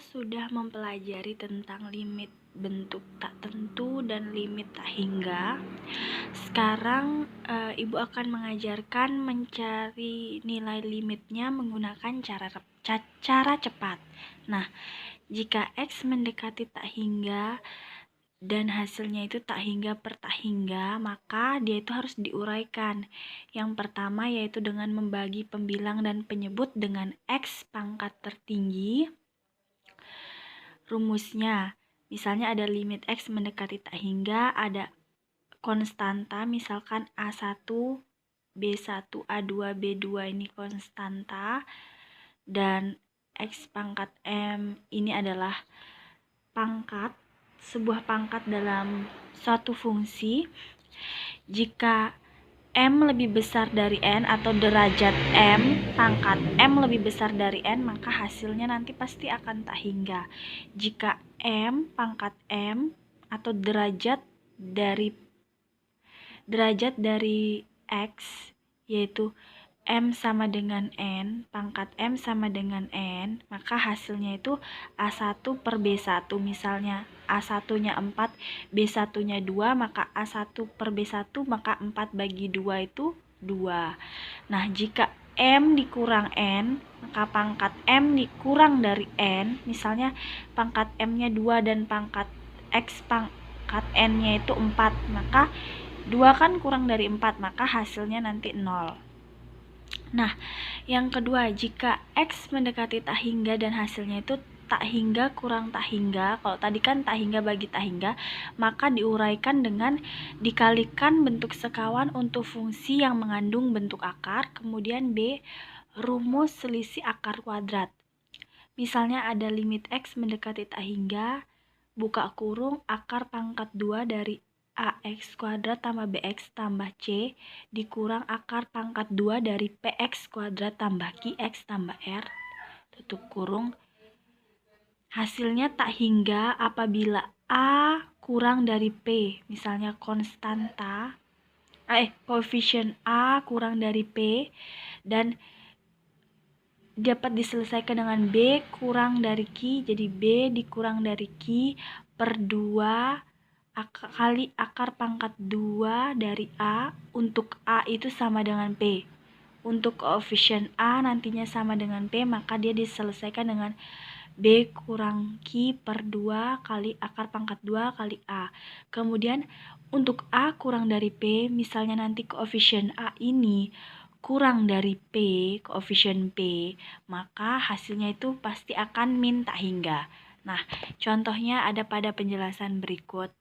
sudah mempelajari tentang limit bentuk tak tentu dan limit tak hingga. Sekarang Ibu akan mengajarkan mencari nilai limitnya menggunakan cara cepat. Nah, jika X mendekati tak hingga dan hasilnya itu tak hingga per tak hingga, maka dia itu harus diuraikan. Yang pertama yaitu dengan membagi pembilang dan penyebut dengan X pangkat tertinggi. Rumusnya, misalnya ada limit X mendekati tak hingga, ada konstanta, misalkan A1, B1, A2, B2 ini konstanta, dan X pangkat M ini adalah sebuah pangkat dalam suatu fungsi. Jika M lebih besar dari N atau derajat M, pangkat M lebih besar dari N, maka hasilnya nanti pasti akan tak hingga. Jika M, pangkat M atau derajat dari X, yaitu M sama dengan N, pangkat M sama dengan N, maka hasilnya itu A1 per B1. Misalnya A1-nya 4, B1-nya 2, maka A1 per B1, maka 4 bagi 2 itu 2. Nah, jika M dikurang N, maka pangkat M dikurang dari N, misalnya pangkat M-nya 2 dan pangkat X pangkat N-nya itu 4, maka 2 kan kurang dari 4, maka hasilnya nanti 0. Nah, yang kedua, jika X mendekati tak hingga dan hasilnya itu tak hingga kurang tak hingga, kalau tadi kan tak hingga bagi tak hingga, maka diuraikan dengan dikalikan bentuk sekawan untuk fungsi yang mengandung bentuk akar, kemudian B, rumus selisih akar kuadrat. Misalnya ada limit X mendekati tak hingga, buka kurung, akar pangkat 2 dari AX kuadrat tambah BX tambah C dikurang akar pangkat 2 dari PX kuadrat tambah QX tambah R, tutup kurung. Hasilnya tak hingga apabila A kurang dari P, misalnya koefisien A kurang dari P, dan dapat diselesaikan dengan B kurang dari Q, jadi B dikurang dari Q per 2 kali akar pangkat 2 dari A, untuk A itu sama dengan P. Untuk koefisien A nantinya sama dengan P, maka dia diselesaikan dengan B kurang Q per 2 kali akar pangkat 2 kali A. Kemudian untuk A kurang dari P, misalnya nanti koefisien A ini kurang dari P, koefisien P, maka hasilnya itu pasti akan min tak hingga. Nah, contohnya ada pada penjelasan berikut.